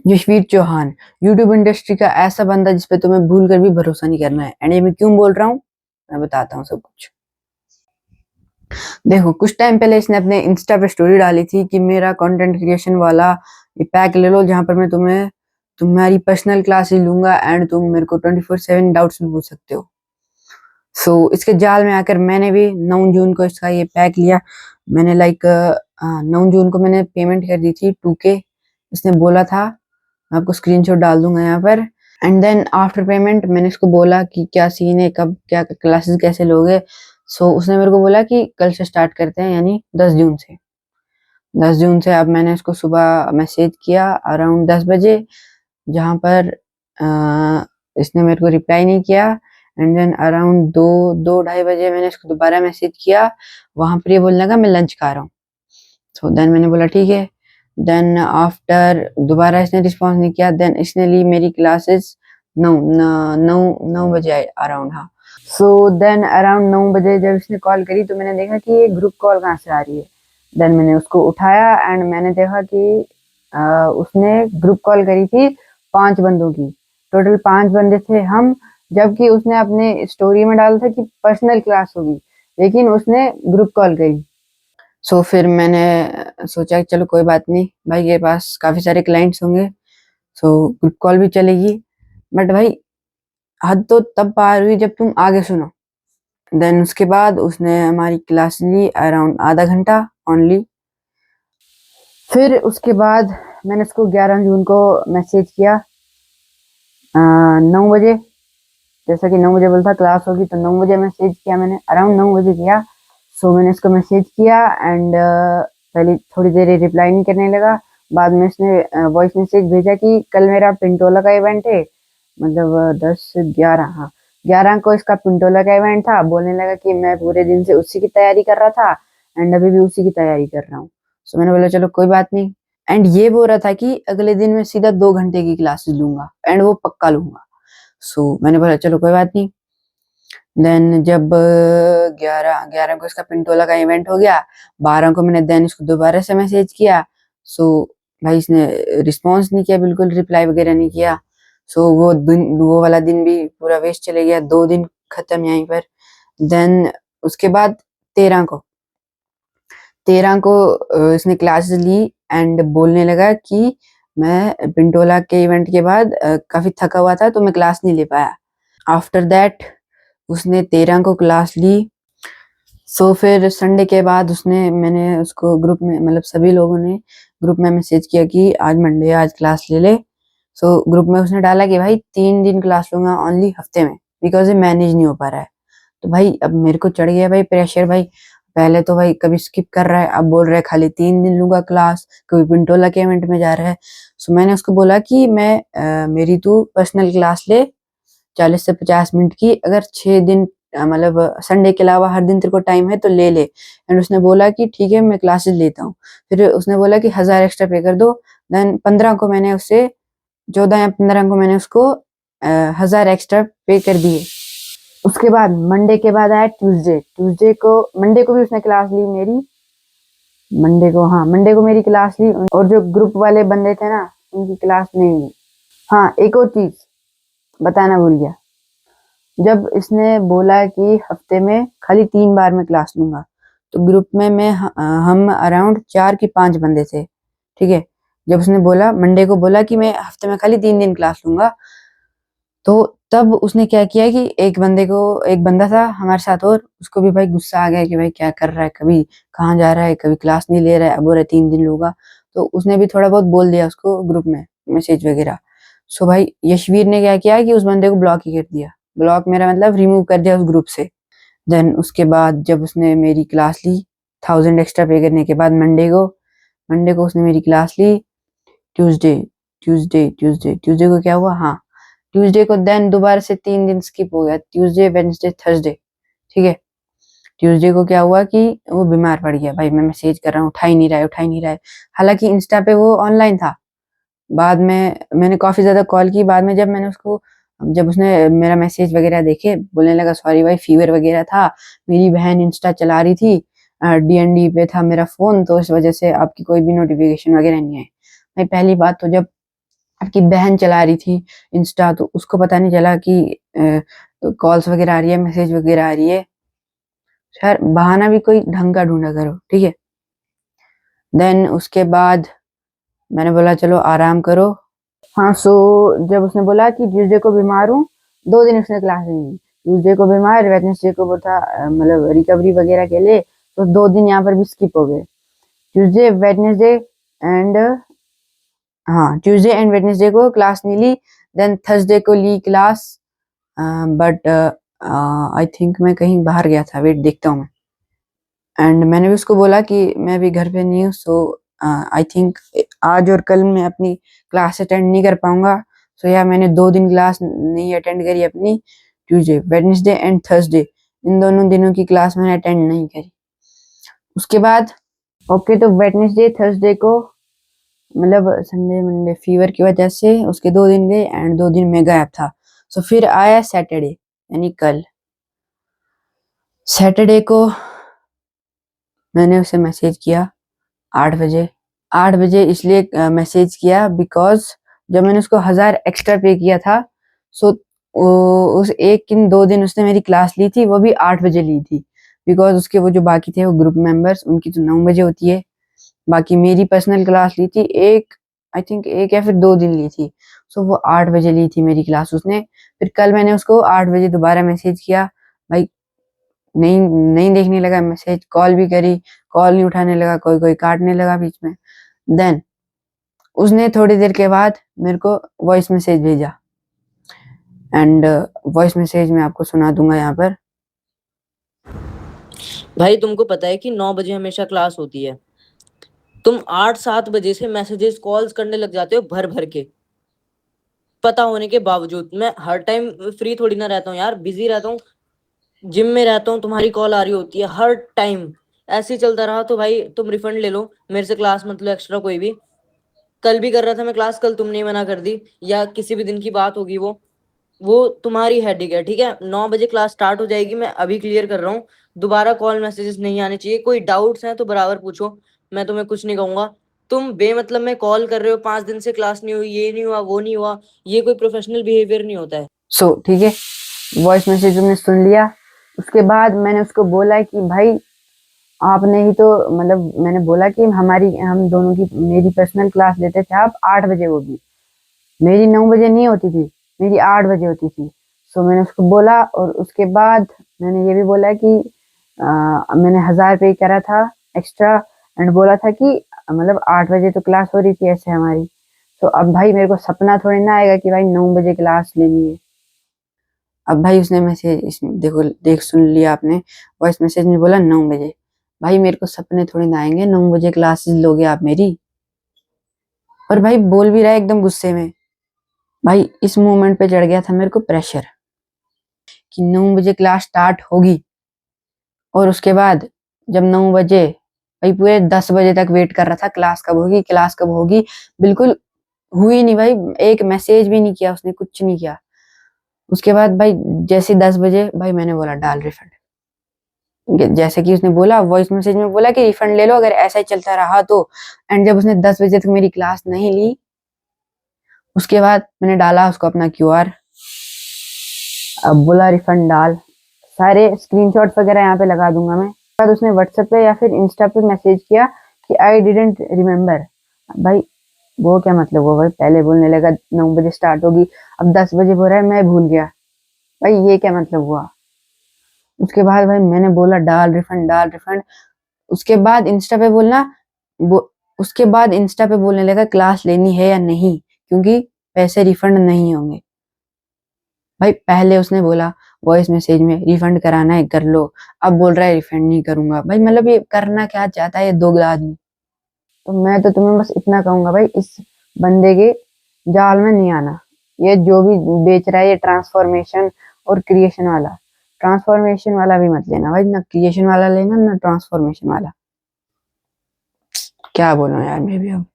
Yashveer Chauhan, YouTube industry का ऐसा बंदा जिस पे तुम्हें भूल कर भी भरोसा नहीं करना है। एंड ये मैं क्यों बोल रहा हूँ, मैं बताता हूँ सब कुछ। देखो, कुछ टाइम पहले इसने अपने इंस्टा पे स्टोरी डाली थी कि मेरा कंटेंट क्रिएशन वाला ये पैक ले लो, जहां पर मैं तुम्हारी पर्सनल क्लासेस लूंगा एंड तुम मेरे को 24/7 डाउट्स भी पूछ सकते हो। इसके जाल में आकर मैंने भी 9 जून को इसका ये पैक लिया। मैंने 9 जून को मैंने पेमेंट कर दी थी 2K। इसने बोला था, मैं आपको स्क्रीनशॉट डाल दूंगा यहाँ पर। एंड देन आफ्टर पेमेंट मैंने इसको बोला कि क्या सीन है, कब क्या क्लासेस कैसे लोगे। उसने मेरे को बोला कि कल से स्टार्ट करते हैं, यानी 10 जून से। 10 जून से अब मैंने इसको सुबह मैसेज किया अराउंड 10 बजे, जहाँ पर इसने मेरे को रिप्लाई नहीं किया। एंड देन अराउंड 2-2:30 बजे मैंने इसको दोबारा मैसेज किया, वहां पर ये बोलने लगा मैं लंच खा रहा हूँ। देन मैंने बोला ठीक है। देन आफ्टर दोबारा इसने रिस्पॉन्स नहीं किया। देन इसने ली मेरी क्लासेस 9 बजे अराउंड। हाँ, देन अराउंड 9 बजे जब इसने कॉल करी तो मैंने देखा कि ये ग्रुप कॉल कहाँ से आ रही है। देन मैंने उसको उठाया एंड मैंने देखा कि उसने ग्रुप कॉल करी थी 5 बंदों की। टोटल 5 बंदे थे हम, जबकि उसने अपने स्टोरी में डाला था कि पर्सनल क्लास होगी, लेकिन उसने ग्रुप कॉल करी। फिर मैंने सोचा कि चलो कोई बात नहीं, भाई के पास काफी सारे क्लाइंट्स होंगे, ग्रुप कॉल भी चलेगी। बट भाई हद तो तब पार हुई जब तुम आगे सुनो। देन उसके बाद उसने हमारी क्लास ली अराउंड आधा घंटा ओनली। फिर उसके बाद मैंने उसको 11 जून को मैसेज किया 9 बजे। जैसा कि 9 बजे बोलता क्लास होगी, तो 9 बजे मैसेज किया मैंने, अराउंड 9 बजे किया। मैंने उसको मैसेज किया एंड पहले थोड़ी देर रिप्लाई नहीं करने लगा। बाद में उसने वॉइस मैसेज भेजा कि कल मेरा पिंटोला का इवेंट है, मतलब 10 से 11, हाँ 11 को इसका पिंटोला का इवेंट था। बोलने लगा कि मैं पूरे दिन से उसी की तैयारी कर रहा था एंड अभी भी उसी की तैयारी कर रहा हूँ। मैंने बोला चलो कोई बात नहीं। एंड ये बोल रहा था कि अगले दिन मैं सीधा 2 घंटे की क्लासेस लूंगा एंड वो पक्का लूंगा। मैंने बोला चलो कोई बात नहीं। देन जब 11 को इसका पिंटोला का इवेंट हो गया, 12 को मैंने देन इसको दोबारा से मैसेज किया। भाई इसने रिस्पॉन्स नहीं किया, बिल्कुल रिप्लाई वगैरह नहीं किया। वो वाला दिन भी पूरा वेस्ट चले गया, 2 दिन खत्म यहीं पर। देन उसके बाद 13 को इसने क्लासेस ली एंड बोलने लगा कि मैं पिंटोला के इवेंट के बाद काफी थका हुआ था तो मैं क्लास नहीं ले पाया। आफ्टर दैट उसने 13 को क्लास ली। फिर संडे के बाद मैंने उसको ग्रुप में, मतलब सभी लोगों ने ग्रुप में मैसेज किया कि आज मंडे, आज क्लास ले ले। ग्रुप में उसने डाला कि भाई 3 दिन क्लास लूंगा ओनली हफ्ते में, बिकॉज ये मैनेज नहीं हो पा रहा है। तो भाई अब मेरे को चढ़ गया भाई प्रेशर। भाई पहले तो भाई कभी स्किप कर रहा है, अब बोल रहा है खाली 3 दिन लूंगा क्लास, कभी पिंटोला के इवेंट में जा रहा है। मैंने उसको बोला कि मेरी तू पर्सनल क्लास ले 40 से 50 मिनट की, अगर 6 दिन मतलब संडे के अलावा हर दिन तेरे को टाइम है तो ले ले। एंड उसने बोला कि ठीक है मैं क्लासेस लेता हूँ। फिर उसने बोला कि 1000 एक्स्ट्रा पे कर दो। देन 15 को मैंने उससे 14 या 15 को मैंने उसको 1000 एक्स्ट्रा पे कर दिए। उसके बाद मंडे के बाद आया मंडे को भी उसने क्लास ली मेरी। मंडे को मेरी क्लास ली, और जो ग्रुप वाले बंदे थे ना उनकी क्लास नहीं ली। हाँ, एक और चीज बताना भूल गया। जब इसने बोला कि हफ्ते में खाली 3 बार मैं क्लास लूंगा, तो ग्रुप में हम अराउंड 4 की 5 बंदे थे, ठीक है। जब उसने बोला मंडे को बोला कि मैं हफ्ते में खाली 3 दिन क्लास लूंगा, तो तब उसने क्या किया कि एक बंदा था हमारे साथ, और उसको भी भाई गुस्सा आ गया कि भाई क्या कर रहा है, कभी कहाँ जा रहा है, कभी क्लास नहीं ले रहा है, अब बोल रहा है 3 दिन लूंगा। तो उसने भी थोड़ा बहुत बोल दिया उसको ग्रुप में, मैसेज वगैरह। भाई यशवीर ने क्या किया कि उस बंदे को ब्लॉक ही कर दिया। ब्लॉक मेरा मतलब रिमूव कर दिया उस ग्रुप से। देन उसके बाद जब उसने मेरी क्लास ली 1000 एक्स्ट्रा पे करने के बाद, मंडे को उसने मेरी क्लास ली। ट्यूसडे को क्या हुआ, हाँ ट्यूसडे को देन दोबारा से 3 दिन स्किप हो गया, ट्यूसडे वेडनेसडे थर्सडे, ठीक है। ट्यूसडे को क्या हुआ कि वो बीमार पड़ गया। भाई मैं मैसेज कर रहा हूँ, उठा ही नहीं रहा है। हालांकि इंस्टा पे वो ऑनलाइन था। बाद में मैंने काफी ज्यादा कॉल की। बाद में जब उसने मेरा मैसेज वगैरह देखे, बोलने लगा सॉरी भाई फीवर वगैरह था, मेरी बहन इंस्टा चला रही थी, डीएनडी पे था मेरा फोन, तो इस वजह से आपकी कोई भी नोटिफिकेशन वगैरह नहीं है। भाई पहली बात तो जब आपकी बहन चला रही थी इंस्टा, तो उसको पता नहीं चला कि कॉल्स वगैरह आ रही है, मैसेज वगैरह आ रही है। खैर बहाना भी कोई ढंग का ढूंढा करो, ठीक है। देन उसके बाद मैंने बोला चलो आराम करो। हाँ, सो जब उसने बोला कि ट्यूसडे को बीमार हूँ, 2 दिन उसने क्लास नहीं ली। ट्यूसडे को बीमार, वेडनेसडे को वो था मतलब रिकवरी वगैरह के लिए, तो 2 दिन यहाँ पर भी स्किप हो गए। ट्यूसडे वेडनेसडे एंड हाँ, ट्यूसडे एंड वेडनेसडे को क्लास नहीं ली। देन थर्सडे को ली क्लास, बट आई थिंक मैं कहीं बाहर गया था, वेट देखता हूँ मैं। एंड मैंने भी उसको बोला कि मैं अभी घर पे नहीं हूँ, सो आई थिंक आज और कल मैं अपनी क्लास अटेंड नहीं कर पाऊंगा। सो या मैंने 2 दिन क्लास नहीं अटेंड करी अपनी, ट्यूसडे वेडनेसडे एंड थर्सडे, इन दोनों दिनों की क्लास मैंने अटेंड नहीं करी। उसके बाद ओके, तो वेडनेसडे थर्सडे को मतलब संडे मंडे फीवर की वजह से उसके 2 दिन गए एंड 2 दिन में गायब था। सो फिर आया सैटरडे यानी कल। सैटरडे को मैंने उसे मैसेज किया 8 बजे। 8 बजे इसलिए मैसेज किया बिकॉज जब मैंने उसको 1000 एक्स्ट्रा पे किया था, सो उस एक किन 2 दिन उसने मेरी क्लास ली थी, वो भी 8 बजे ली थी। बिकॉज उसके वो जो बाकी थे वो ग्रुप मेंबर्स, उनकी तो 9 बजे होती है। बाकी मेरी पर्सनल क्लास ली थी एक, आई थिंक 1 या फिर 2 दिन ली थी। सो वो 8 बजे ली थी मेरी क्लास उसने। फिर कल मैंने उसको 8 बजे दोबारा मैसेज किया, भाई नहीं नहीं देखने लगा मैसेज, कॉल भी करी, कॉल नहीं उठाने लगा, कोई कोई काटने लगा बीच में। देन उसने थोड़ी देर के बाद मेरे को वॉइस मैसेज भेजा एंड वॉइस मैसेज मैं आपको सुना दूंगा यहाँ पर। भाई तुमको पता है कि 9 बजे हमेशा क्लास होती है, तुम 8-7 बजे से मैसेजेस कॉल्स करने लग जाते हो भर भर के। पता होने के बावजूद मैं हर टाइम फ्री थोड़ी ना रहता हूँ यार, बिजी रहता हूँ, जिम में रहता हूँ, तुम्हारी कॉल आ रही होती है हर टाइम। ऐसे ही चलता रहा तो भाई तुम रिफंड ले लो, मेरे से क्लास मत लो एक्स्ट्रा कोई भी। कल भी कर रहा था मैं क्लास, कल तुमने मना कर दी, या किसी भी दिन की बात होगी वो तुम्हारी हेडेक है, ठीक है। 9 बजे क्लास स्टार्ट हो जाएगी, मैं अभी क्लियर कर रहा हूँ। दोबारा कॉल मैसेजेस नहीं आने चाहिए, कोई डाउट्स हैं तो बराबर पूछो, मैं तुम्हें कुछ नहीं कहूंगा। तुम बेमतलब में कॉल कर रहे हो, 5 दिन से क्लास नहीं हुई, ये नहीं हुआ वो नहीं हुआ, ये कोई प्रोफेशनल बिहेवियर नहीं होता है। सो ठीक है, वॉइस मैसेज तुमने सुन लिया। उसके बाद मैंने उसको बोला कि भाई आपने ही तो मतलब मैंने बोला कि हम दोनों की मेरी पर्सनल क्लास लेते थे आप 8 बजे, वो भी मेरी 9 बजे नहीं होती थी, मेरी 8 बजे होती थी। सो मैंने उसको बोला और उसके बाद मैंने ये भी बोला कि मैंने 1000 पे करा था एक्स्ट्रा एंड बोला था कि मतलब 8 बजे तो क्लास हो रही थी ऐसे हमारी। तो अब भाई मेरे को सपना थोड़ी ना आएगा कि भाई 9 बजे क्लास लेनी है। अब भाई उसने मैसेज देखो, देख सुन लिया आपने, वॉइस मैसेज में बोला 9 बजे। भाई मेरे को सपने थोड़ी ना आएंगे 9 बजे क्लासेस लोगे आप मेरी। और भाई बोल भी रहा है एकदम गुस्से में। भाई इस मोमेंट पे चढ़ गया था मेरे को प्रेशर कि 9 बजे क्लास स्टार्ट होगी। और उसके बाद जब 9 बजे, भाई पूरे 10 बजे तक वेट कर रहा था क्लास कब होगी, क्लास कब होगी। बिल्कुल हुई नहीं भाई, एक मैसेज भी नहीं किया उसने, कुछ नहीं किया। उसके बाद भाई जैसे 10 बजे भाई मैंने बोला डाल रिफंड। जैसे कि उसने बोला वॉइस मैसेज में बोला कि रिफंड ले लो अगर ऐसा ही चलता रहा तो। एंड जब उसने 10 बजे तक मेरी क्लास नहीं ली, उसके बाद मैंने डाला उसको अपना क्यूआर, अब बोला रिफंड डाल। सारे स्क्रीनशॉट्स वगैरह यहाँ पे लगा दूंगा मैं। बाद उसने व्हाट्सएप पे या फिर इंस्टा पे मैसेज किया कि आई डिडंट रिमेम्बर। भाई वो क्या मतलब हुआ भाई, पहले बोलने लगा 9 बजे स्टार्ट होगी, अब 10 बजे बोल रहा है मैं भूल गया। भाई ये क्या मतलब हुआ। उसके बाद भाई मैंने बोला डाल रिफंड डाल रिफंड। उसके बाद इंस्टा पे बोलना उसके बाद इंस्टा पे बोलने लगा क्लास लेनी है या नहीं, क्योंकि पैसे रिफंड नहीं होंगे। भाई पहले उसने बोला वॉइस मैसेज में रिफंड कराना है कर लो, अब बोल रहा है रिफंड नहीं करूंगा। भाई मतलब ये करना क्या चाहता है ये दोगला आदमी। तो मैं तो तुम्हें बस इतना कहूंगा भाई, इस बंदे के जाल में नहीं आना। ये जो भी बेच रहा है ये ट्रांसफॉर्मेशन और क्रिएशन वाला, ट्रांसफॉर्मेशन वाला भी मत लेना भाई, ना क्रिएशन वाला लेना ना ट्रांसफॉर्मेशन वाला। क्या बोलूं यार मैं भी अब।